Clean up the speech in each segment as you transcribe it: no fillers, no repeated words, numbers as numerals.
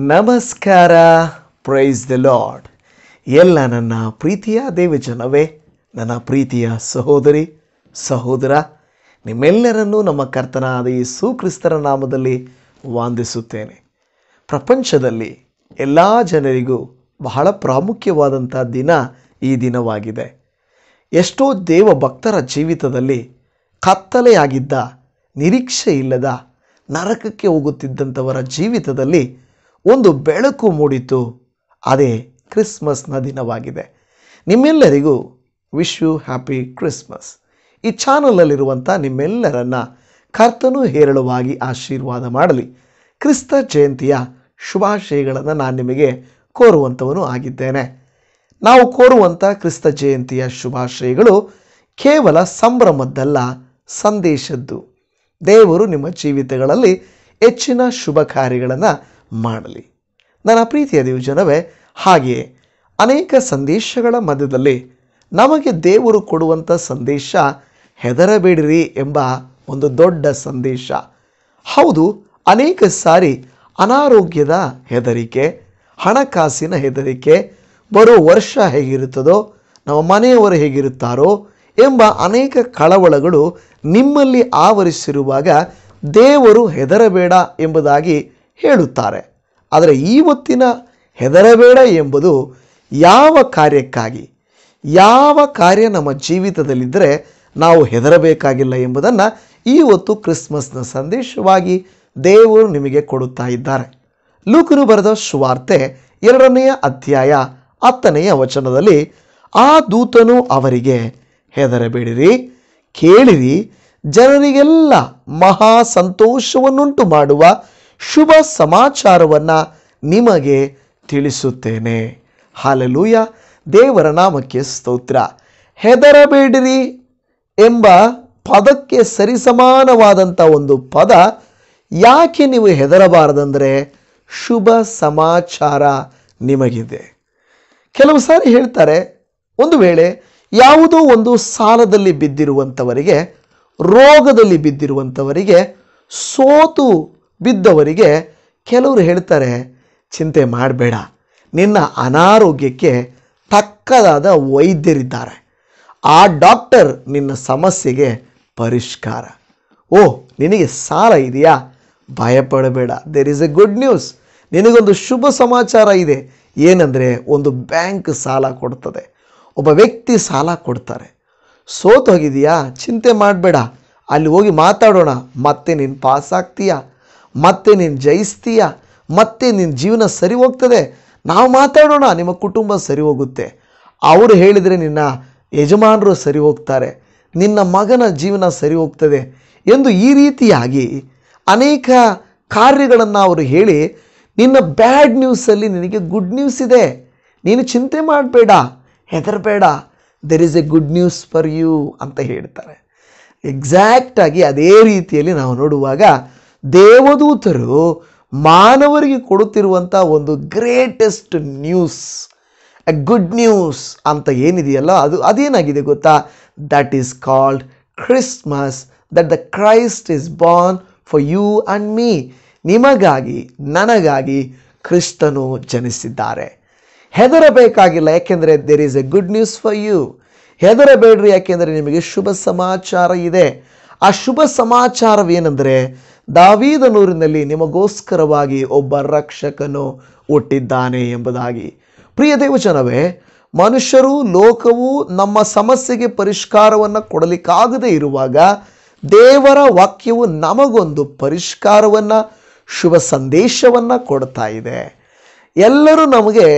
ನಮಸ್ಕಾರ. Price the lord. ಎಲ್ಲ ನನ್ನ ಪ್ರೀತಿಯ ದೇವಜನವೇ, ನನ್ನ ಪ್ರೀತಿಯ ಸಹೋದರಿ ಸಹೋದರ, ನಿಮ್ಮೆಲ್ಲರನ್ನೂ ನಮ್ಮ ಕರ್ತನಾದ ಯೇಸು ಕ್ರಿಸ್ತರ ನಾಮದಲ್ಲಿ ವಂದಿಸುತ್ತೇನೆ. ಪ್ರಪಂಚದಲ್ಲಿ ಎಲ್ಲ ಜನರಿಗೂ ಬಹಳ ಪ್ರಾಮುಖ್ಯವಾದಂಥ ದಿನ ಈ ದಿನವಾಗಿದೆ. ಎಷ್ಟೋ ದೇವ ಭಕ್ತರ ಜೀವಿತದಲ್ಲಿ ಕತ್ತಲೆಯಾಗಿದ್ದ, ನಿರೀಕ್ಷೆ ಇಲ್ಲದ, ನರಕಕ್ಕೆ ಹೋಗುತ್ತಿದ್ದಂಥವರ ಜೀವಿತದಲ್ಲಿ ಒಂದು ಬೆಳಕು ಮೂಡಿತು. ಅದೇ ಕ್ರಿಸ್ಮಸ್ನ ದಿನವಾಗಿದೆ. ನಿಮ್ಮೆಲ್ಲರಿಗೂ ವಿಶ್ ಯು ಹ್ಯಾಪಿ ಕ್ರಿಸ್ಮಸ್. ಈ ಚಾನಲಲ್ಲಿರುವಂಥ ನಿಮ್ಮೆಲ್ಲರನ್ನ ಕರ್ತನು ಹೇರಳವಾಗಿ ಆಶೀರ್ವಾದ ಮಾಡಲಿ. ಕ್ರಿಸ್ತ ಜಯಂತಿಯ ಶುಭಾಶಯಗಳನ್ನು ನಾನು ನಿಮಗೆ ಕೋರುವಂಥವನು ಆಗಿದ್ದೇನೆ. ನಾವು ಕೋರುವಂಥ ಕ್ರಿಸ್ತ ಜಯಂತಿಯ ಶುಭಾಶಯಗಳು ಕೇವಲ ಸಂಭ್ರಮದ್ದಲ್ಲ, ಸಂದೇಶದ್ದು. ದೇವರು ನಿಮ್ಮ ಜೀವಿತಗಳಲ್ಲಿ ಹೆಚ್ಚಿನ ಶುಭ ಕಾರ್ಯಗಳನ್ನು ಮಾಡಲಿ. ನನ್ನ ಪ್ರೀತಿಯ ದೇವಜನವೇ, ಹಾಗೆಯೇ ಅನೇಕ ಸಂದೇಶಗಳ ಮಧ್ಯದಲ್ಲಿ ನಮಗೆ ದೇವರು ಕೊಡುವಂಥ ಸಂದೇಶ ಹೆದರಬೇಡಿರಿ ಎಂಬ ಒಂದು ದೊಡ್ಡ ಸಂದೇಶ. ಹೌದು, ಅನೇಕ ಸಾರಿ ಅನಾರೋಗ್ಯದ ಹೆದರಿಕೆ, ಹಣಕಾಸಿನ ಹೆದರಿಕೆ, ಬರೋ ವರ್ಷ ಹೇಗಿರುತ್ತದೋ, ನಮ್ಮ ಮನೆಯವರು ಹೇಗಿರುತ್ತಾರೋ ಎಂಬ ಅನೇಕ ಕಳವಳಗಳು ನಿಮ್ಮಲ್ಲಿ ಆವರಿಸಿರುವಾಗ ದೇವರು ಹೆದರಬೇಡ ಎಂಬುದಾಗಿ ಹೇಳುತ್ತಾರೆ. ಆದರೆ ಇವತ್ತಿನ ಹೆದರಬೇಡ ಎಂಬುದು ಯಾವ ಕಾರ್ಯಕ್ಕಾಗಿ, ಯಾವ ಕಾರ್ಯ ನಮ್ಮ ಜೀವಿತದಲ್ಲಿದ್ದರೆ ನಾವು ಹೆದರಬೇಕಾಗಿಲ್ಲ ಎಂಬುದನ್ನು ಇವತ್ತು ಕ್ರಿಸ್ಮಸ್ನ ಸಂದೇಶವಾಗಿ ದೇವರು ನಿಮಗೆ ಕೊಡುತ್ತಾ ಇದ್ದಾರೆ. ಲೂಕನು ಬರೆದ ಸುವಾರ್ತೆ 2ನೇ ಅಧ್ಯಾಯ 10ನೇ ವಚನದಲ್ಲಿ, ಆ ದೂತನು ಅವರಿಗೆ, ಹೆದರಬೇಡಿರಿ, ಕೇಳಿರಿ, ಜನರಿಗೆಲ್ಲ ಮಹಾ ಸಂತೋಷವನ್ನುಂಟು ಮಾಡುವ ಶುಭ ಸಮಾಚಾರವನ್ನು ನಿಮಗೆ ತಿಳಿಸುತ್ತೇನೆ. ಹಾಲೆಲೂಯ, ದೇವರ ನಾಮಕ್ಕೆ ಸ್ತೋತ್ರ. ಹೆದರಬೇಡಿರಿ ಎಂಬ ಪದಕ್ಕೆ ಸರಿಸಮಾನವಾದಂಥ ಒಂದು ಪದ. ಯಾಕೆ ನೀವು ಹೆದರಬಾರದಂದರೆ ಶುಭ ಸಮಾಚಾರ ನಿಮಗಿದೆ. ಕೆಲವು ಸಾರಿ ಹೇಳ್ತಾರೆ, ಒಂದು ವೇಳೆ ಯಾವುದೋ ಒಂದು ಸಾಲದಲ್ಲಿ ಬಿದ್ದಿರುವಂಥವರಿಗೆ, ರೋಗದಲ್ಲಿ ಬಿದ್ದಿರುವಂಥವರಿಗೆ, ಸೋತು ಬಿದ್ದವರಿಗೆ ಕೆಲವರು ಹೇಳ್ತಾರೆ, ಚಿಂತೆ ಮಾಡಬೇಡ, ನಿನ್ನ ಅನಾರೋಗ್ಯಕ್ಕೆ ತಕ್ಕದಾದ ವೈದ್ಯರಿದ್ದಾರೆ, ಆ ಡಾಕ್ಟರ್ ನಿನ್ನ ಸಮಸ್ಯೆಗೆ ಪರಿಷ್ಕಾರ. ಓ, ನಿನಗೆ ಸಾಲ ಇದೆಯಾ, ಭಯಪಡಬೇಡ, there is a good news. ನಿನಗೊಂದು ಶುಭ ಸಮಾಚಾರ ಇದೆ. ಏನಂದರೆ, ಒಂದು ಬ್ಯಾಂಕ್ ಸಾಲ ಕೊಡ್ತದೆ, ಒಬ್ಬ ವ್ಯಕ್ತಿ ಸಾಲ ಕೊಡ್ತಾರೆ. ಸೋತು ಹೋಗಿದೆಯಾ, ಚಿಂತೆ ಮಾಡಬೇಡ, ಅಲ್ಲಿ ಹೋಗಿ ಮಾತಾಡೋಣ, ಮತ್ತೆ ನೀನು ಪಾಸ್ ಆಗ್ತೀಯಾ, ಮತ್ತೆ ನೀನು ಜಯಿಸ್ತೀಯಾ, ಮತ್ತೆ ನಿನ್ನ ಜೀವನ ಸರಿ ಹೋಗ್ತದೆ, ನಾವು ಮಾತಾಡೋಣ, ನಿಮ್ಮ ಕುಟುಂಬ ಸರಿ ಹೋಗುತ್ತೆ. ಅವರು ಹೇಳಿದರೆ ನಿನ್ನ ಯಜಮಾನರು ಸರಿ ಹೋಗ್ತಾರೆ, ನಿನ್ನ ಮಗನ ಜೀವನ ಸರಿ ಹೋಗ್ತದೆ ಎಂದು ಈ ರೀತಿಯಾಗಿ ಅನೇಕ ಕಾರ್ಯಗಳನ್ನು ಅವರು ಹೇಳಿ, ನಿನ್ನ ಬ್ಯಾಡ್ ನ್ಯೂಸಲ್ಲಿ ನಿನಗೆ ಗುಡ್ ನ್ಯೂಸ್ ಇದೆ, ನೀನು ಚಿಂತೆ ಮಾಡಬೇಡ, ಹೆದರಬೇಡ, there is a good news for you ಅಂತ ಹೇಳ್ತಾರೆ. ಎಕ್ಸಾಕ್ಟಾಗಿ ಅದೇ ರೀತಿಯಲ್ಲಿ ನಾವು ನೋಡುವಾಗ ದೇವದೂತರು ಮಾನವರಿಗೆ ಕೊಡುತ್ತಿರುವಂಥ ಒಂದು greatest news, a good news ಅಂತ ಏನಿದೆಯಲ್ಲ, ಅದೇನಾಗಿದೆ ಗೊತ್ತಾ? That is called Christmas, that the Christ is born for you and me. ನಿಮಗಾಗಿ, ನನಗಾಗಿ ಕ್ರಿಸ್ತನು ಜನಿಸಿದ್ದಾರೆ. ಹೆದರಬೇಕಾಗಿಲ್ಲ, ಯಾಕೆಂದರೆ there is a good news for you. ಹೆದರಬೇಡ್ರಿ, ಯಾಕೆಂದರೆ ನಿಮಗೆ ಶುಭ ಸಮಾಚಾರ ಇದೆ. ಆ ಶುಭ ಸಮಾಚಾರವೇನೆಂದರೆ, ದಾವೀದನೂರಿನಲ್ಲಿ ನಿಮಗೋಸ್ಕರವಾಗಿ ಒಬ್ಬ ರಕ್ಷಕನು ಹುಟ್ಟಿದ್ದಾನೆ ಎಂಬುದಾಗಿ. ಪ್ರಿಯ ದೇವಜನವೇ, ಮನುಷ್ಯರು, ಲೋಕವು ನಮ್ಮ ಸಮಸ್ಯೆಗೆ ಪರಿಷ್ಕಾರವನ್ನು ಕೊಡಲಿಕ್ಕಾಗದೇ ಇರುವಾಗ ದೇವರ ವಾಕ್ಯವು ನಮಗೊಂದು ಪರಿಷ್ಕಾರವನ್ನು, ಶುಭ ಸಂದೇಶವನ್ನು ಕೊಡ್ತಾ ಇದೆ. ಎಲ್ಲರೂ ನಮಗೆ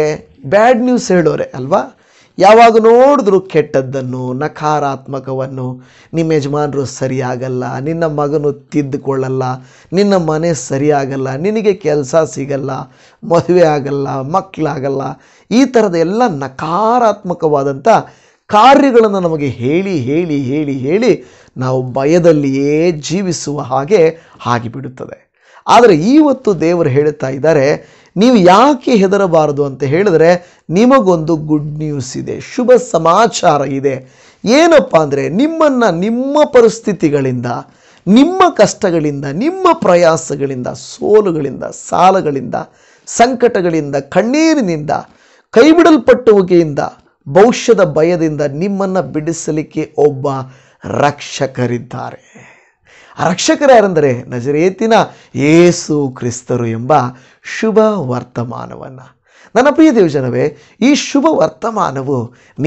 ಬ್ಯಾಡ್ ನ್ಯೂಸ್ ಹೇಳೋರೆ ಅಲ್ವಾ? ಯಾವಾಗ ನೋಡಿದ್ರು ಕೆಟ್ಟದ್ದನ್ನು, ನಕಾರಾತ್ಮಕವನ್ನು, ನಿಮ್ಮ ಯಜಮಾನರು ಸರಿಯಾಗಲ್ಲ, ನಿನ್ನ ಮಗನು ತಿದ್ದುಕೊಳ್ಳಲ್ಲ, ನಿನ್ನ ಮನೆ ಸರಿಯಾಗಲ್ಲ, ನಿನಗೆ ಕೆಲಸ ಸಿಗಲ್ಲ, ಮದುವೆ ಆಗಲ್ಲ, ಮಕ್ಕಳಾಗಲ್ಲ, ಈ ಥರದ ಎಲ್ಲ ನಕಾರಾತ್ಮಕವಾದಂಥ ಕಾರ್ಯಗಳನ್ನು ನಮಗೆ ಹೇಳಿ ಹೇಳಿ ಹೇಳಿ ಹೇಳಿ ನಾವು ಭಯದಲ್ಲಿಯೇ ಜೀವಿಸುವ ಹಾಗೆ ಆಗಿಬಿಡುತ್ತದೆ. ಆದರೆ ಇವತ್ತು ದೇವರು ಹೇಳ್ತಾ ಇದ್ದಾರೆ, ನೀವು ಯಾಕೆ ಹೆದರಬಾರದು ಅಂತ ಹೇಳಿದ್ರೆ, ನಿಮಗೊಂದು ಗುಡ್ ನ್ಯೂಸ್ ಇದೆ, ಶುಭ ಸಮಾಚಾರ ಇದೆ. ಏನಪ್ಪ ಅಂದರೆ, ನಿಮ್ಮನ್ನು ನಿಮ್ಮ ಪರಿಸ್ಥಿತಿಗಳಿಂದ, ನಿಮ್ಮ ಕಷ್ಟಗಳಿಂದ, ನಿಮ್ಮ ಪ್ರಯಾಸಗಳಿಂದ, ಸೋಲುಗಳಿಂದ, ಸಾಲಗಳಿಂದ, ಸಂಕಟಗಳಿಂದ, ಕಣ್ಣೀರಿನಿಂದ, ಕೈಬಿಡಲ್ಪಟ್ಟುವಿಕೆಯಿಂದ, ಭವಿಷ್ಯದ ಭಯದಿಂದ ನಿಮ್ಮನ್ನು ಬಿಡಿಸಲಿಕ್ಕೆ ಒಬ್ಬ ರಕ್ಷಕರಿದ್ದಾರೆ. ಆ ರಕ್ಷಕರು ಯಾರೆಂದರೆ ನಜರೇತಿನ ಯೇಸು ಕ್ರಿಸ್ತರು ಎಂಬ ಶುಭ ವರ್ತಮಾನವನ್ನು. ನನ್ನ ಪ್ರಿಯ ದೇವಜನವೇ, ಈ ಶುಭ ವರ್ತಮಾನವು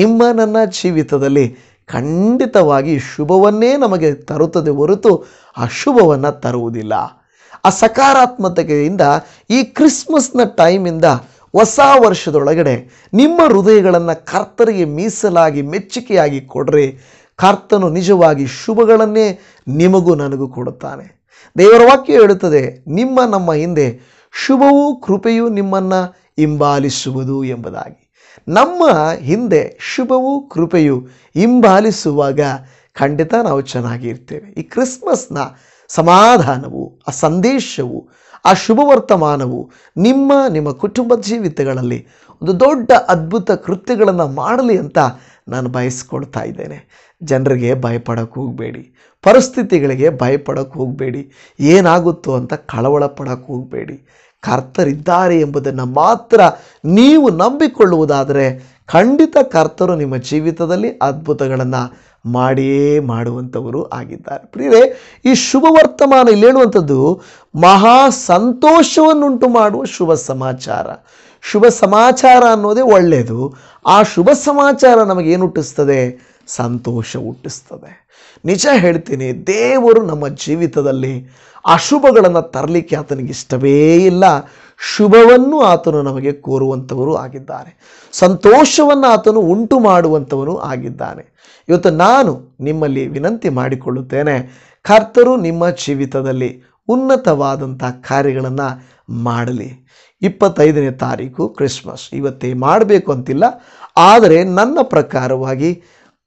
ನಿಮ್ಮ ನನ್ನ ಜೀವಿತದಲ್ಲಿ ಖಂಡಿತವಾಗಿ ಶುಭವನ್ನೇ ನಮಗೆ ತರುತ್ತದೆ ಹೊರತು ಅಶುಭವನ್ನು ತರುವುದಿಲ್ಲ. ಆ ಸಕಾರಾತ್ಮಕತೆಯಿಂದ ಈ ಕ್ರಿಸ್ಮಸ್ನ ಟೈಮಿಂದ ಹೊಸ ವರ್ಷದೊಳಗಡೆ ನಿಮ್ಮ ಹೃದಯಗಳನ್ನು ಕರ್ತರಿಗೆ ಮೀಸಲಾಗಿ ಮೆಚ್ಚುಗೆಯಾಗಿ ಕೊಡ್ರಿ. ಕರ್ತನು ನಿಜವಾಗಿ ಶುಭಗಳನ್ನೇ ನಿಮಗೂ ನನಗೂ ಕೊಡುತ್ತಾನೆ. ದೇವರ ವಾಕ್ಯ ಹೇಳುತ್ತದೆ, ನಮ್ಮ ಹಿಂದೆ ಶುಭವೂ ಕೃಪೆಯೂ ನಿಮ್ಮನ್ನು ಹಿಂಬಾಲಿಸುವುದು ಎಂಬುದಾಗಿ. ನಮ್ಮ ಹಿಂದೆ ಶುಭವೂ ಕೃಪೆಯು ಹಿಂಬಾಲಿಸುವಾಗ ಖಂಡಿತ ನಾವು ಚೆನ್ನಾಗಿರ್ತೇವೆ. ಈ ಕ್ರಿಸ್ಮಸ್ನ ಸಮಾಧಾನವು, ಆ ಸಂದೇಶವು, ಆ ಶುಭ ವರ್ತಮಾನವು ನಿಮ್ಮ ಕುಟುಂಬ ಜೀವಿತಗಳಲ್ಲಿ ಒಂದು ದೊಡ್ಡ ಅದ್ಭುತ ಕೃತ್ಯಗಳನ್ನು ಮಾಡಲಿ ಅಂತ ನಾನು ಬಯಸ್ಕೊಳ್ತಾ ಇದ್ದೇನೆ. ಜನರಿಗೆ ಭಯಪಡೋಕ್ಕೆ ಹೋಗಬೇಡಿ, ಪರಿಸ್ಥಿತಿಗಳಿಗೆ ಭಯಪಡೋಕ್ಕೆ ಹೋಗಬೇಡಿ, ಏನಾಗುತ್ತೋ ಅಂತ ಕಳವಳ ಪಡೋಕ್ಕೆ ಹೋಗಬೇಡಿ. ಕರ್ತರಿದ್ದಾರೆ ಎಂಬುದನ್ನು ಮಾತ್ರ ನೀವು ನಂಬಿಕೊಳ್ಳುವುದಾದರೆ ಖಂಡಿತ ಕರ್ತರು ನಿಮ್ಮ ಜೀವಿತದಲ್ಲಿ ಅದ್ಭುತಗಳನ್ನು ಮಾಡಿಯೇ ಮಾಡುವಂಥವರು ಆಗಿದ್ದಾರೆ. ಪ್ರಿಯರೇ, ಈ ಶುಭ ವರ್ತಮಾನ ಇಲ್ಲಿ ಹೇಳುವಂಥದ್ದು ಮಹಾ ಸಂತೋಷವನ್ನುಂಟು ಮಾಡುವ ಶುಭ ಸಮಾಚಾರ. ಶುಭ ಸಮಾಚಾರ ಅನ್ನೋದೇ ಒಳ್ಳೆಯದು. ಆ ಶುಭ ಸಮಾಚಾರ ನಮಗೇನು ಹುಟ್ಟಿಸ್ತದೆ? ಸಂತೋಷ ಹುಟ್ಟಿಸ್ತದೆ. ನಿಜ ಹೇಳ್ತೀನಿ, ದೇವರು ನಮ್ಮ ಜೀವಿತದಲ್ಲಿ ಅಶುಭಗಳನ್ನು ತರಲಿಕ್ಕೆ ಆತನಿಗೆ ಇಷ್ಟವೇ ಇಲ್ಲ. ಶುಭವನ್ನು ಆತನು ನಮಗೆ ಕೋರುವಂಥವರು ಆಗಿದ್ದಾರೆ. ಸಂತೋಷವನ್ನು ಆತನು ಉಂಟು ಮಾಡುವಂಥವನು ಆಗಿದ್ದಾನೆ. ಇವತ್ತು ನಾನು ನಿಮ್ಮಲ್ಲಿ ವಿನಂತಿ ಮಾಡಿಕೊಳ್ಳುತ್ತೇನೆ, ಕರ್ತರು ನಿಮ್ಮ ಜೀವಿತದಲ್ಲಿ ಉನ್ನತವಾದಂಥ ಕಾರ್ಯಗಳನ್ನು ಮಾಡಲಿ. 25ನೇ ತಾರೀಕು ಕ್ರಿಸ್ಮಸ್ ಇವತ್ತೇ ಮಾಡಬೇಕು ಅಂತಿಲ್ಲ, ಆದರೆ ನನ್ನ ಪ್ರಕಾರವಾಗಿ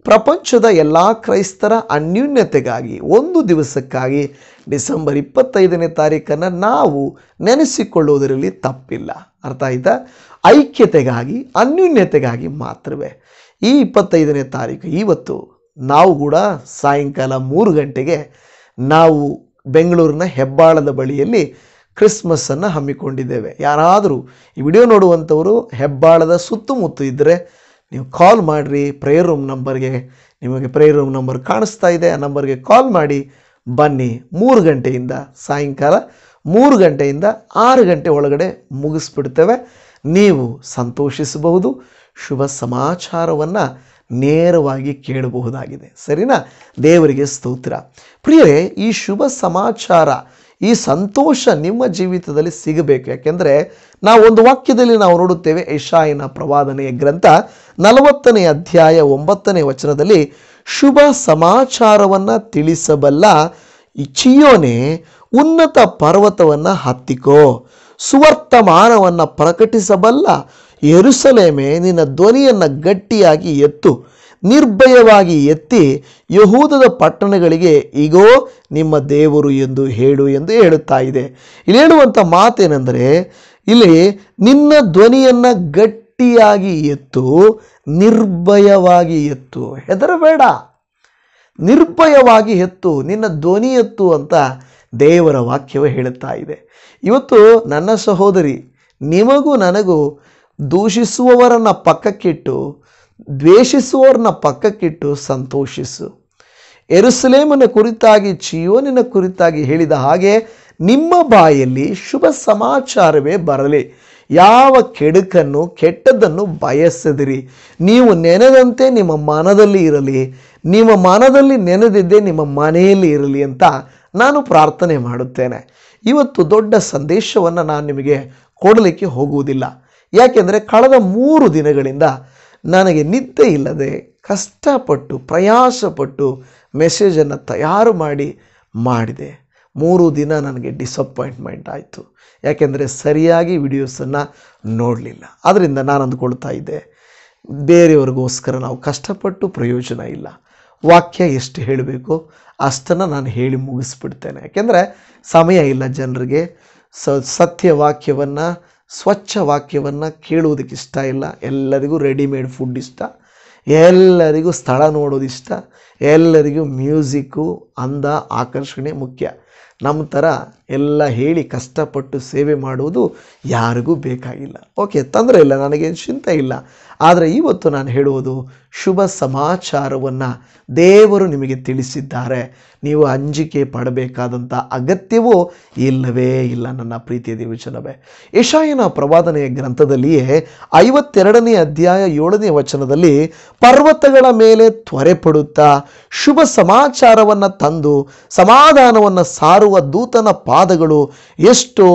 ಪ್ರಪಂಚದ ಎಲ್ಲ ಕ್ರೈಸ್ತರ ಅನ್ಯೂನ್ಯತೆಗಾಗಿ ಒಂದು ದಿವಸಕ್ಕಾಗಿ ಡಿಸೆಂಬರ್ 25ನೇ ತಾರೀಕನ್ನು ನಾವು ನೆನೆಸಿಕೊಳ್ಳುವುದರಲ್ಲಿ ತಪ್ಪಿಲ್ಲ. ಅರ್ಥ ಆಯ್ತಾ? ಐಕ್ಯತೆಗಾಗಿ, ಅನ್ಯೂನ್ಯತೆಗಾಗಿ ಮಾತ್ರವೇ. ಈ 25ನೇ ತಾರೀಕು ಇವತ್ತು ನಾವು ಕೂಡ ಸಾಯಂಕಾಲ 3 ಗಂಟೆಗೆ ನಾವು ಬೆಂಗಳೂರಿನ ಹೆಬ್ಬಾಳದ ಬಳಿಯಲ್ಲಿ ಕ್ರಿಸ್ಮಸ್ಸನ್ನು ಹಮ್ಮಿಕೊಂಡಿದ್ದೇವೆ. ಯಾರಾದರೂ ಈ ವಿಡಿಯೋ ನೋಡುವಂಥವರು ಹೆಬ್ಬಾಳದ ಸುತ್ತಮುತ್ತ ಇದ್ದರೆ ನೀವು ಕಾಲ್ ಮಾಡಿರಿ. ಪ್ರೇಯರ್ ರೂಮ್ ನಂಬರ್ಗೆ, ನಿಮಗೆ ಪ್ರೇಯರ್ ರೂಮ್ ನಂಬರ್ ಕಾಣಿಸ್ತಾ ಇದೆ, ಆ ನಂಬರ್ಗೆ ಕಾಲ್ ಮಾಡಿ ಬನ್ನಿ. 3 ಗಂಟೆಯಿಂದ ಸಾಯಂಕಾಲ 3 ಗಂಟೆಯಿಂದ 6 ಗಂಟೆ ಒಳಗಡೆ ಮುಗಿಸ್ಬಿಡ್ತೇವೆ. ನೀವು ಸಂತೋಷಿಸಬಹುದು, ಶುಭ ಸಮಾಚಾರವನ್ನು ನೇರವಾಗಿ ಕೇಳಬಹುದಾಗಿದೆ. ಸರಿನಾ? ದೇವರಿಗೆ ಸ್ತೋತ್ರ. ಪ್ರಿಯರೇ, ಈ ಶುಭ ಸಮಾಚಾರ, ಈ ಸಂತೋಷ ನಿಮ್ಮ ಜೀವಿತದಲ್ಲಿ ಸಿಗಬೇಕು. ಯಾಕೆಂದರೆ ನಾವು ಒಂದು ವಾಕ್ಯದಲ್ಲಿ ನಾವು ನೋಡುತ್ತೇವೆ, ಯೆಶಾಯನ ಪ್ರವಾದನೆಯ ಗ್ರಂಥ 40ನೇ ಅಧ್ಯಾಯ 9ನೇ ವಚನದಲ್ಲಿ, ಶುಭ ಸಮಾಚಾರವನ್ನು ತಿಳಿಸಬಲ್ಲ ಚೀಯೋನೇ, ಉನ್ನತ ಪರ್ವತವನ್ನು ಹತ್ತಿಕೋ, ಸುವರ್ತಮಾನವನ್ನು ಪ್ರಕಟಿಸಬಲ್ಲ ಯೆರೂಸಲೇಮೇ, ನಿನ್ನ ಧ್ವನಿಯನ್ನು ಗಟ್ಟಿಯಾಗಿ ಎತ್ತು, ನಿರ್ಭಯವಾಗಿ ಎತ್ತಿ ಯಹೂದದ ಪಟ್ಟಣಗಳಿಗೆ ಇಗೋ ನಿಮ್ಮ ದೇವರು ಎಂದು ಹೇಳು ಎಂದು ಹೇಳುತ್ತಾ ಇದೆ. ಇಲ್ಲಿ ಹೇಳುವಂಥ ಮಾತೇನೆಂದರೆ, ಇಲ್ಲಿ ನಿನ್ನ ಧ್ವನಿಯನ್ನು ಗಟ್ಟಿಯಾಗಿ ಎತ್ತು, ನಿರ್ಭಯವಾಗಿ ಎತ್ತು. ಹೆದರಬೇಡ, ನಿರ್ಭಯವಾಗಿ ಎತ್ತು, ನಿನ್ನ ಧ್ವನಿ ಎತ್ತು ಅಂತ ದೇವರ ವಾಕ್ಯವೇ ಹೇಳುತ್ತಾ ಇದೆ. ಇವತ್ತು ನನ್ನ ಸಹೋದರಿ, ನಿಮಗೂ ನನಗೂ ದೂಷಿಸುವವರನ್ನು ಪಕ್ಕಕ್ಕಿಟ್ಟು, ದ್ವೇಷಿಸುವವರನ್ನ ಪಕ್ಕಕ್ಕಿಟ್ಟು ಸಂತೋಷಿಸು. ಯೆರೂಸಲೇಮನ ಕುರಿತಾಗಿ, ಚೀಯೋನಿನ ಕುರಿತಾಗಿ ಹೇಳಿದ ಹಾಗೆ ನಿಮ್ಮ ಬಾಯಲ್ಲಿ ಶುಭ ಸಮಾಚಾರವೇ ಬರಲಿ. ಯಾವ ಕೆಡುಕನ್ನು, ಕೆಟ್ಟದ್ದನ್ನು ಬಯಸದಿರಿ. ನೀವು ನೆನೆದಂತೆ ನಿಮ್ಮ ಮನದಲ್ಲಿ ಇರಲಿ, ನಿಮ್ಮ ಮನದಲ್ಲಿ ನೆನೆದಿದ್ದೇ ನಿಮ್ಮ ಮನೆಯಲ್ಲಿ ಇರಲಿ ಅಂತ ನಾನು ಪ್ರಾರ್ಥನೆ ಮಾಡುತ್ತೇನೆ. ಇವತ್ತು ದೊಡ್ಡ ಸಂದೇಶವನ್ನು ನಾನು ನಿಮಗೆ ಕೊಡಲಿಕ್ಕೆ ಹೋಗುವುದಿಲ್ಲ. ಯಾಕೆಂದರೆ ಕಳೆದ 3 ದಿನಗಳಿಂದ ನನಗೆ ನಿದ್ದೆ ಇಲ್ಲದೆ ಕಷ್ಟಪಟ್ಟು ಪ್ರಯಾಸಪಟ್ಟು ಮೆಸೇಜನ್ನು ತಯಾರು ಮಾಡಿದೆ. 3 ದಿನ ನನಗೆ ಡಿಸಪಾಯಿಂಟ್ಮೆಂಟ್ ಆಯಿತು. ಯಾಕೆಂದರೆ ಸರಿಯಾಗಿ ವಿಡಿಯೋಸನ್ನು ನೋಡಲಿಲ್ಲ. ಅದರಿಂದ ನಾನು ಅಂದ್ಕೊಳ್ತಾ ಇದ್ದೆ, ಬೇರೆಯವ್ರಿಗೋಸ್ಕರ ನಾವು ಕಷ್ಟಪಟ್ಟು ಪ್ರಯೋಜನ ಇಲ್ಲ. ವಾಕ್ಯ ಎಷ್ಟು ಹೇಳಬೇಕು ಅಷ್ಟನ್ನು ನಾನು ಹೇಳಿ ಮುಗಿಸ್ಬಿಡ್ತೇನೆ. ಯಾಕೆಂದರೆ ಸಮಯ ಇಲ್ಲ ಜನರಿಗೆ. ಸತ್ಯ ವಾಕ್ಯವನ್ನು, ಸ್ವಚ್ಛ ವಾಕ್ಯವನ್ನು ಕೇಳುವುದಕ್ಕೆ ಇಷ್ಟ ಇಲ್ಲ. ಎಲ್ಲರಿಗೂ ರೆಡಿಮೇಡ್ ಫುಡ್ ಇಷ್ಟ, ಎಲ್ಲರಿಗೂ ಸ್ಥಳ ನೋಡೋದು ಇಷ್ಟ, ಎಲ್ಲರಿಗೂ ಮ್ಯೂಸಿಕ್ಕು, ಅಂದ, ಆಕರ್ಷಣೆ ಮುಖ್ಯ. ನಮ್ಮ ಥರ ಎಲ್ಲ ಹೇಳಿ ಕಷ್ಟಪಟ್ಟು ಸೇವೆ ಮಾಡುವುದು ಯಾರಿಗೂ ಬೇಕಾಗಿಲ್ಲ. ಓಕೆ, ತೊಂದರೆ ಇಲ್ಲ, ನನಗೇನು ಚಿಂತೆ ಇಲ್ಲ. ಆದರೆ ಇವತ್ತು ನಾನು ಹೇಳುವುದು ಶುಭ ಸಮಾಚಾರವನ್ನು ದೇವರು ನಿಮಗೆ ತಿಳಿಸಿದ್ದಾರೆ. ನೀವು ಅಂಜಿಕೆ ಪಡಬೇಕಾದಂಥ ಅಗತ್ಯವೂ ಇಲ್ಲವೇ ಇಲ್ಲ ನನ್ನ ಪ್ರೀತಿಯ ದೇವಜನವೇ. ಯೆಶಾಯನ ಪ್ರವಾದನೆಯ ಗ್ರಂಥದಲ್ಲಿಯೇ 52ನೇ ಅಧ್ಯಾಯ 7ನೇ ವಚನದಲ್ಲಿ ಪರ್ವತಗಳ ಮೇಲೆ ತ್ವರೆಪಡುತ್ತಾ ಶುಭ ಸಮಾಚಾರವನ್ನು ತಂದು ಸಮಾಧಾನವನ್ನು ಸಾರುವ ದೂತನ ಪಾದಗಳು ಎಷ್ಟೋ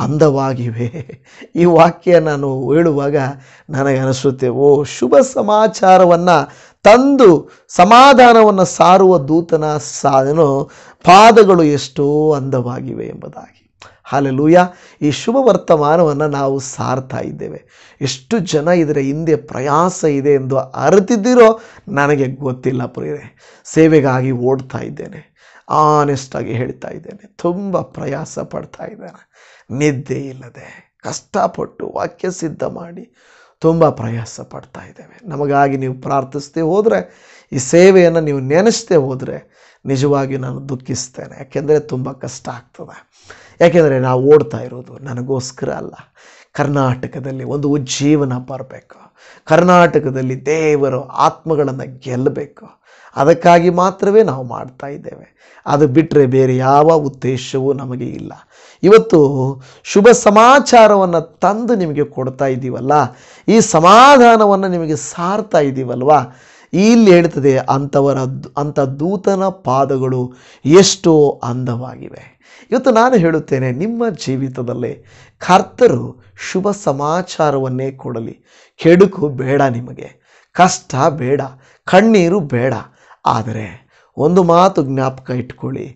ಅಂದವಾಗಿವೆ. ಈ ವಾಕ್ಯ ನಾನು ಹೇಳುವಾಗ ನನಗೆ ಅನಿಸುತ್ತೆ, ಓ, ಶುಭ ಸಮಾಚಾರವನ್ನು ತಂದು ಸಮಾಧಾನವನ್ನು ಸಾರುವ ದೂತನ ಪಾದಗಳು ಎಷ್ಟೋ ಅಂದವಾಗಿವೆ ಎಂಬುದಾಗಿ. ಹಲ್ಲೆಲೂಯಾ. ಈ ಶುಭ ವರ್ತಮಾನವನ್ನು ನಾವು ಸಾರ್ತಾ ಇದ್ದೇವೆ. ಎಷ್ಟು ಜನ ಇದರ ಹಿಂದೆ ಪ್ರಯಾಸ ಇದೆ ಎಂದು ಅರಿತಿದ್ದೀರೋ ನನಗೆ ಗೊತ್ತಿಲ್ಲ ಪ್ರಿಯರೇ. ಸೇವೆಗಾಗಿ ಓಡ್ತಾ ಇದ್ದೇನೆ, ಆನೆಸ್ಟಾಗಿ ಹೇಳ್ತಾ ಇದ್ದೇನೆ. ತುಂಬ ಪ್ರಯಾಸ ಪಡ್ತಾ ಇದ್ದೇನೆ, ನಿದ್ದೆ ಇಲ್ಲದೆ ಕಷ್ಟಪಟ್ಟು ವಾಕ್ಯ ಸಿದ್ಧ ಮಾಡಿ ತುಂಬ ಪ್ರಯಾಸ ಪಡ್ತಾ ಇದ್ದೇವೆ. ನಮಗಾಗಿ ನೀವು ಪ್ರಾರ್ಥಿಸದೆ ಹೋದರೆ, ಈ ಸೇವೆಯನ್ನು ನೀವು ನೆನೆಸದೆ ಹೋದರೆ ನಿಜವಾಗಿ ನಾನು ದುಃಖಿಸ್ತೇನೆ. ಯಾಕೆಂದರೆ ತುಂಬ ಕಷ್ಟ ಆಗ್ತದೆ. ಯಾಕೆಂದರೆ ನಾವು ಓಡ್ತಾ ಇರೋದು ನನಗೋಸ್ಕರ ಅಲ್ಲ. ಕರ್ನಾಟಕದಲ್ಲಿ ಒಂದು ಉಜ್ಜೀವನ ಬರಬೇಕು. ಕರ್ನಾಟಕದಲ್ಲಿ ದೇವರು ಆತ್ಮಗಳನ್ನು ಗೆಲ್ಲಬೇಕು. ಅದಕ್ಕಾಗಿ ಮಾತ್ರವೇ ನಾವು ಮಾಡ್ತಾ ಇದ್ದೇವೆ. ಅದು ಬಿಟ್ಟರೆ ಬೇರೆ ಯಾವ ಉದ್ದೇಶವೂ ನಮಗೆ ಇಲ್ಲ. ಇವತ್ತು ಶುಭ ಸಮಾಚಾರವನ್ನು ತಂದು ನಿಮಗೆ ಕೊಡ್ತಾ ಇದ್ದೀವಲ್ಲ, ಈ ಸಮಾಧಾನವನ್ನು ನಿಮಗೆ ಸಾರ್ತಾ ಇದ್ದೀವಲ್ವಾ, ಇಲ್ಲಿ ಹೇಳ್ತದೆ ಅಂಥ ದೂತನ ಪಾದಗಳು ಎಷ್ಟೋ ಅಂದವಾಗಿವೆ. ಇವತ್ತು ನಾನು ಹೇಳುತ್ತೇನೆ, ನಿಮ್ಮ ಜೀವಿತದಲ್ಲಿ ಕರ್ತರು ಶುಭ ಸಮಾಚಾರವನ್ನೇ ಕೊಡಲಿ. ಕೆಡುಕು ಬೇಡ, ನಿಮಗೆ ಕಷ್ಟ ಬೇಡ, ಕಣ್ಣೀರು ಬೇಡ. ಆದರೆ ಒಂದು ಮಾತು ಜ್ಞಾಪಕ ಇಟ್ಕೊಳ್ಳಿ,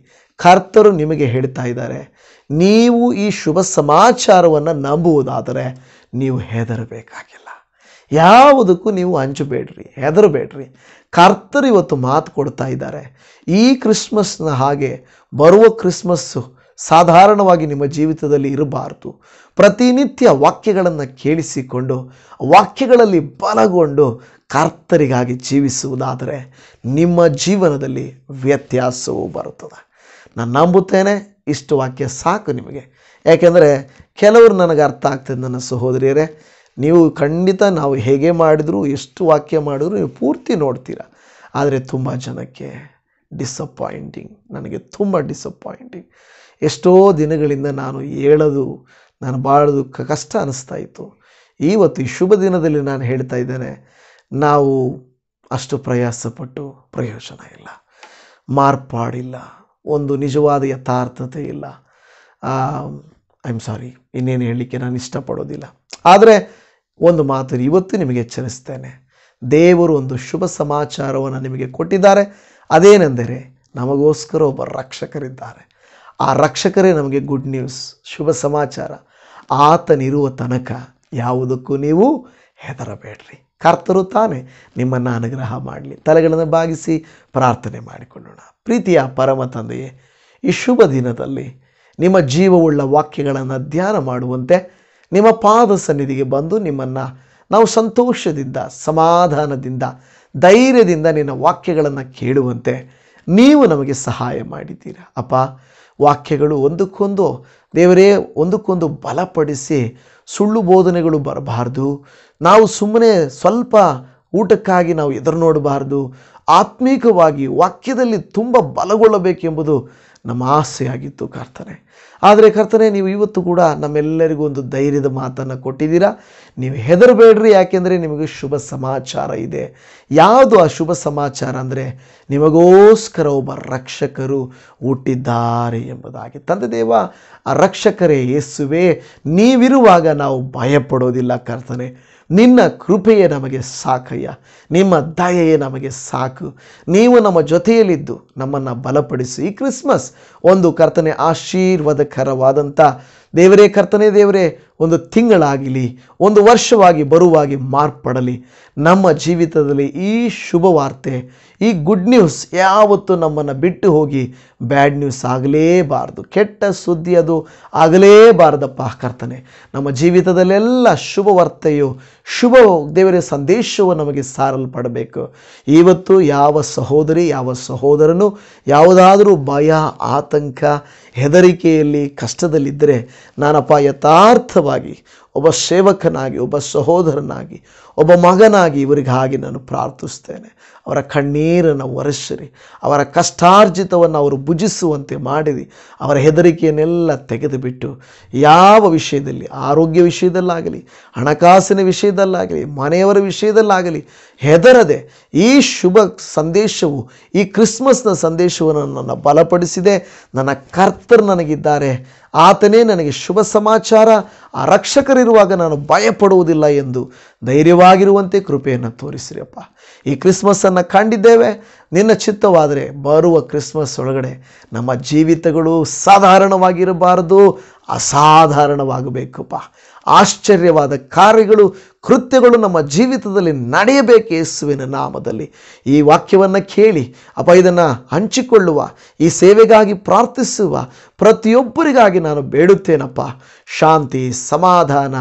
ಕರ್ತರು ನಿಮಗೆ ಹೇಳ್ತಾ ಇದ್ದಾರೆ, ನೀವು ಈ ಶುಭ ಸಮಾಚಾರವನ್ನು ನಂಬುವುದಾದರೆ ನೀವು ಹೆದರಬೇಕಾಗಿಲ್ಲ. ಯಾವುದಕ್ಕೂ ನೀವು ಅಂಜಬೇಡ್ರಿ, ಹೆದರಬೇಡ್ರಿ. ಕರ್ತರು ಇವತ್ತು ಮಾತು ಕೊಡ್ತಾ ಇದ್ದಾರೆ. ಈ ಕ್ರಿಸ್ಮಸ್ನ ಹಾಗೆ ಬರುವ ಕ್ರಿಸ್ಮಸ್ಸು ಸಾಧಾರಣವಾಗಿ ನಿಮ್ಮ ಜೀವಿತದಲ್ಲಿ ಇರಬಾರ್ದು. ಪ್ರತಿನಿತ್ಯ ವಾಕ್ಯಗಳನ್ನು ಕೇಳಿಸಿಕೊಂಡು ವಾಕ್ಯಗಳಲ್ಲಿ ಬಲಗೊಂಡು ಕರ್ತರಿಗಾಗಿ ಜೀವಿಸುವುದಾದರೆ ನಿಮ್ಮ ಜೀವನದಲ್ಲಿ ವ್ಯತ್ಯಾಸವೂ ಬರುತ್ತದೆ. ನಾನು ನಂಬುತ್ತೇನೆ. ಇಷ್ಟು ವಾಕ್ಯ ಸಾಕು ನಿಮಗೆ. ಯಾಕೆಂದರೆ ಕೆಲವರು ನನಗೆ ಅರ್ಥ ಆಗ್ತದೆ ನನ್ನ ಸಹೋದರಿಯರೇ, ನೀವು ಖಂಡಿತ ನಾವು ಹೇಗೆ ಮಾಡಿದರೂ ಎಷ್ಟು ವಾಕ್ಯ ಮಾಡಿದ್ರು ನೀವು ಪೂರ್ತಿ ನೋಡ್ತೀರ. ಆದರೆ ತುಂಬ ಜನಕ್ಕೆ ಡಿಸಪಾಯಿಂಟಿಂಗ್, ನನಗೆ ತುಂಬ ಡಿಸಪಾಯಿಂಟಿಂಗ್. ಎಷ್ಟೋ ದಿನಗಳಿಂದ ನಾನು ಬಾಳೋದು ಕಷ್ಟ ಅನ್ನಿಸ್ತಾ ಇತ್ತು. ಇವತ್ತು ಈ ಶುಭ ದಿನದಲ್ಲಿ ನಾನು ಹೇಳ್ತಾ ಇದ್ದೇನೆ, ನಾವು ಅಷ್ಟು ಪ್ರಯಾಸಪಟ್ಟು ಪ್ರಯೋಜನ ಇಲ್ಲ, ಮಾರ್ಪಾಡಿಲ್ಲ, ಒಂದು ನಿಜವಾದ ಯಥಾರ್ಥತೆ ಇಲ್ಲ. ಐ ಆಮ್ ಸಾರಿ, ಇನ್ನೇನು ಹೇಳಲಿಕ್ಕೆ ನಾನು ಇಷ್ಟಪಡೋದಿಲ್ಲ. ಆದರೆ ಒಂದು ಮಾತು ಇವತ್ತು ನಿಮಗೆ ಎಚ್ಚರಿಸ್ತೇನೆ, ದೇವರು ಒಂದು ಶುಭ ಸಮಾಚಾರವನ್ನು ನಿಮಗೆ ಕೊಟ್ಟಿದ್ದಾರೆ. ಅದೇನೆಂದರೆ, ನಮಗೋಸ್ಕರ ಒಬ್ಬ ರಕ್ಷಕರಿದ್ದಾರೆ. ಆ ರಕ್ಷಕರೇ ನಮಗೆ ಗುಡ್ ನ್ಯೂಸ್, ಶುಭ ಸಮಾಚಾರ. ಆತನಿರುವ ತನಕ ಯಾವುದಕ್ಕೂ ನೀವು ಹೆದರಬೇಡ್ರಿ. ಕರ್ತರು ತಾನೇ ನಿಮ್ಮನ್ನು ಅನುಗ್ರಹ ಮಾಡಲಿ. ತಲೆಗಳನ್ನು ಬಾಗಿಸಿ ಪ್ರಾರ್ಥನೆ ಮಾಡಿಕೊಳ್ಳೋಣ. ಪ್ರೀತಿಯ ಪರಮ ತಂದೆಯೇ, ಈ ಶುಭ ದಿನದಲ್ಲಿ ನಿಮ್ಮ ಜೀವವುಳ್ಳ ವಾಕ್ಯಗಳನ್ನು ಧ್ಯಾನ ಮಾಡುವಂತೆ ನಿಮ್ಮ ಪಾದ ಸನ್ನಿಧಿಗೆ ಬಂದು ನಿಮ್ಮನ್ನು ನಾವು ಸಂತೋಷದಿಂದ, ಸಮಾಧಾನದಿಂದ, ಧೈರ್ಯದಿಂದ ನಿನ್ನ ವಾಕ್ಯಗಳನ್ನು ಕೇಳುವಂತೆ ನೀವು ನಮಗೆ ಸಹಾಯ ಮಾಡಿದ್ದೀರಾ ಅಪ್ಪ. ವಾಕ್ಯಗಳು ಒಂದಕ್ಕೊಂದು ದೇವರೇ ಒಂದಕ್ಕೊಂದು ಬಲಪಡಿಸಿ ಸುಳ್ಳು ಬೋಧನೆಗಳು ಬರಬಾರ್ದು. ನಾವು ಸುಮ್ಮನೆ ಸ್ವಲ್ಪ ಊಟಕ್ಕಾಗಿ ನಾವು ಎದುರು ನೋಡಬಾರ್ದು. ಆತ್ಮೀಕವಾಗಿ ವಾಕ್ಯದಲ್ಲಿ ತುಂಬ ಬಲಗೊಳ್ಳಬೇಕೆಂಬುದು ನಮ್ಮ ಆಸೆಯಾಗಿತ್ತು ಕರ್ತನೆ. ಆದರೆ ಕರ್ತನೆ, ನೀವು ಇವತ್ತು ಕೂಡ ನಮ್ಮೆಲ್ಲರಿಗೂ ಒಂದು ಧೈರ್ಯದ ಮಾತನ್ನು ಕೊಟ್ಟಿದ್ದೀರಾ. ನೀವು ಹೆದರಬೇಡ್ರಿ, ಯಾಕೆಂದರೆ ನಿಮಗೆ ಶುಭ ಸಮಾಚಾರ ಇದೆ. ಯಾವುದು ಆ ಶುಭ ಸಮಾಚಾರ ಅಂದರೆ, ನಿಮಗೋಸ್ಕರ ಒಬ್ಬ ರಕ್ಷಕರು ಹುಟ್ಟಿದ್ದಾರೆ ಎಂಬುದಾಗಿ. ತಂದೆ ದೇವ, ಆ ರಕ್ಷಕರೇ ಯೇಸುವೇ, ನೀವಿರುವಾಗ ನಾವು ಭಯಪಡೋದಿಲ್ಲ ಕರ್ತನೆ. ನಿನ್ನ ಕೃಪೆಯೇ ನಮಗೆ ಸಾಕಯ್ಯ, ನಿಮ್ಮ ದಯೆಯೇ ನಮಗೆ ಸಾಕು. ನೀವು ನಮ್ಮ ಜೊತೆಯಲ್ಲಿದ್ದು ನಮ್ಮನ್ನು ಬಲಪಡಿಸಿ ಈ ಕ್ರಿಸ್ಮಸ್ ಒಂದು ಕರ್ತನೆ ಆಶೀರ್ವಾದಕರವಾದಂಥ ದೇವರೇ ಕರ್ತನೆ, ದೇವರೇ ಒಂದು ತಿಂಗಳಾಗಲಿ, ಒಂದು ವರ್ಷವಾಗಿ ಬರುವಾಗಿ ಮಾರ್ಪಡಲಿ. ನಮ್ಮ ಜೀವಿತದಲ್ಲಿ ಈ ಶುಭ ವಾರ್ತೆ, ಈ ಗುಡ್ ನ್ಯೂಸ್ ಯಾವತ್ತೂ ನಮ್ಮನ್ನು ಬಿಟ್ಟು ಹೋಗಿ ಬ್ಯಾಡ್ ನ್ಯೂಸ್ ಆಗಲೇಬಾರ್ದು, ಕೆಟ್ಟ ಸುದ್ದಿ ಅದು ಆಗಲೇಬಾರ್ದಪ್ಪ ಕರ್ತನೆ. ನಮ್ಮ ಜೀವಿತದಲ್ಲೆಲ್ಲ ಶುಭವಾರ್ತೆಯು, ಶುಭ ದೇವರ ಸಂದೇಶವು ನಮಗೆ ಸಾರಲ್ಪಡಬೇಕು. ಇವತ್ತು ಯಾವ ಸಹೋದರಿ, ಯಾವ ಸಹೋದರನು ಯಾವುದಾದರೂ ಭಯ, ಆತಂಕ, ಹೆದರಿಕೆಯಲ್ಲಿ, ಕಷ್ಟದಲ್ಲಿದ್ದರೆ ನಾನಪ್ಪ ಯಥಾರ್ಥವಾಗಿ ಒಬ್ಬ ಸೇವಕನಾಗಿ, ಒಬ್ಬ ಸಹೋದರನಾಗಿ, ಒಬ್ಬ ಮಗನಾಗಿ ಇವರಿಗಾಗಿ ನಾನು ಪ್ರಾರ್ಥಿಸ್ತೇನೆ. ಅವರ ಕಣ್ಣೀರನ್ನು ಒರೆಸಿರಿ, ಅವರ ಕಷ್ಟಾರ್ಜಿತವನ್ನು ಅವರು ಭುಜಿಸುವಂತೆ ಮಾಡಿರಿ. ಅವರ ಹೆದರಿಕೆಯನ್ನೆಲ್ಲ ತೆಗೆದುಬಿಟ್ಟು ಯಾವ ವಿಷಯದಲ್ಲಿ, ಆರೋಗ್ಯ ವಿಷಯದಲ್ಲಾಗಲಿ, ಹಣಕಾಸಿನ ವಿಷಯದಲ್ಲಾಗಲಿ, ಮನೆಯವರ ವಿಷಯದಲ್ಲಾಗಲಿ ಹೆದರದೆ ಈ ಶುಭ ಸಂದೇಶವು, ಈ ಕ್ರಿಸ್ಮಸ್ನ ಸಂದೇಶವನ್ನು ನನ್ನ ಬಲಪಡಿಸಿದೆ. ನನ್ನ ಕರ್ತರು ನನಗಿದ್ದಾರೆ, ಆತನೇ ನನಗೆ ಶುಭ ಸಮಾಚಾರ, ಆ ರಕ್ಷಕರಿರುವಾಗ ನಾನು ಭಯಪಡುವುದಿಲ್ಲ ಎಂದು ಧೈರ್ಯವಾಗಿರುವಂತೆ ಕೃಪೆಯನ್ನು ತೋರಿಸಿರಪ್ಪ. ಈ ಕ್ರಿಸ್ಮಸ್ಸನ್ನು ಕಂಡಿದ್ದೇವೆ. ನಿನ್ನ ಚಿತ್ತವಾದರೆ ಬರುವ ಕ್ರಿಸ್ಮಸ್ ಒಳಗಡೆ ನಮ್ಮ ಜೀವಿತಗಳು ಸಾಧಾರಣವಾಗಿರಬಾರದು, ಅಸಾಧಾರಣವಾಗಬೇಕಪ್ಪ. ಆಶ್ಚರ್ಯವಾದ ಕಾರ್ಯಗಳು, ಕೃತ್ಯಗಳು ನಮ್ಮ ಜೀವಿತದಲ್ಲಿ ನಡೆಯಬೇಕು ಯೇಸುವಿನ ನಾಮದಲ್ಲಿ. ಈ ವಾಕ್ಯವನ್ನು ಕೇಳಿ ಅಪ್ಪ ಇದನ್ನು ಹಂಚಿಕೊಳ್ಳುವ, ಈ ಸೇವೆಗಾಗಿ ಪ್ರಾರ್ಥಿಸುವ ಪ್ರತಿಯೊಬ್ಬರಿಗಾಗಿ ನಾನು ಬೇಡುತ್ತೇನಪ್ಪ. ಶಾಂತಿ, ಸಮಾಧಾನ,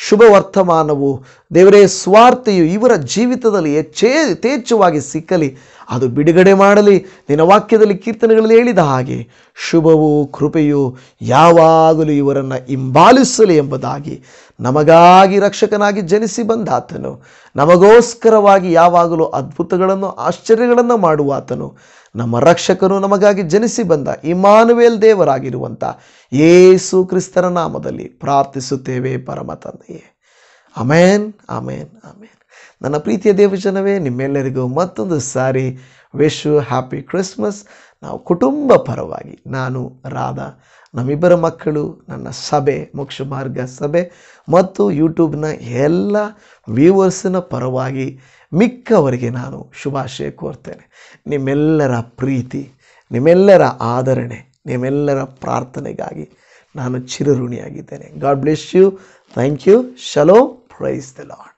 ಶುಭ ವರ್ತಮಾನವು, ದೇವರೇ ಸ್ವಾರ್ಥೆಯು ಇವರ ಜೀವಿತದಲ್ಲಿ ಯಥೇಚ್ಛವಾಗಿ ಸಿಕ್ಕಲಿ, ಅದು ಬಿಡುಗಡೆ ಮಾಡಲಿ. ನಿನ್ನ ವಾಕ್ಯದಲ್ಲಿ, ಕೀರ್ತನೆಗಳಲ್ಲಿ ಹೇಳಿದ ಹಾಗೆ ಶುಭವು, ಕೃಪೆಯು ಯಾವಾಗಲೂ ಇವರನ್ನು ಹಿಂಬಾಲಿಸಲಿ ಎಂಬುದಾಗಿ, ನಮಗಾಗಿ ರಕ್ಷಕನಾಗಿ ಜನಿಸಿ ಬಂದಾತನು, ನಮಗೋಸ್ಕರವಾಗಿ ಯಾವಾಗಲೂ ಅದ್ಭುತಗಳನ್ನು, ಆಶ್ಚರ್ಯಗಳನ್ನು ಮಾಡುವಾತನು, ನಮ್ಮ ರಕ್ಷಕನು ನಮಗಾಗಿ ಜನಿಸಿ ಬಂದ ಇಮ್ಮಾನುವೇಲ್ ದೇವರಾಗಿರುವಂಥ ಯೇಸು ಕ್ರಿಸ್ತರ ನಾಮದಲ್ಲಿ ಪ್ರಾರ್ಥಿಸುತ್ತೇವೆ ಪರಮ ತಂದೆಯೇ. ಆಮೇನ್, ಆಮೇನ್, ಆಮೇನ್. ನನ್ನ ಪ್ರೀತಿಯ ದೇವಜನವೇ, ನಿಮ್ಮೆಲ್ಲರಿಗೂ ಮತ್ತೊಂದು ಸಾರಿ ವಿಶ್ ಯು ಹ್ಯಾಪಿ ಕ್ರಿಸ್ಮಸ್. ನಾವು ಕುಟುಂಬ ಪರವಾಗಿ, ನಾನು, ರಾಧಾ, ನಮ್ಮಿಬ್ಬರ ಮಕ್ಕಳು, ನನ್ನ ಸಭೆ, ಮೋಕ್ಷ ಮಾರ್ಗ ಸಭೆ ಮತ್ತು ಯೂಟ್ಯೂಬ್ನ ಎಲ್ಲ ವ್ಯೂವರ್ಸಿನ ಪರವಾಗಿ ಮಿಕ್ಕವರಿಗೆ ನಾನು ಶುಭಾಶಯ ಕೋರ್ತೇನೆ. ನಿಮ್ಮೆಲ್ಲರ ಪ್ರೀತಿ, ನಿಮ್ಮೆಲ್ಲರ ಆದರಣೆ, ನಿಮ್ಮೆಲ್ಲರ ಪ್ರಾರ್ಥನೆಗಾಗಿ ನಾನು ಚಿರಋಣಿಯಾಗಿದ್ದೇನೆ. God bless you. Thank you. Shalom. Praise the lord.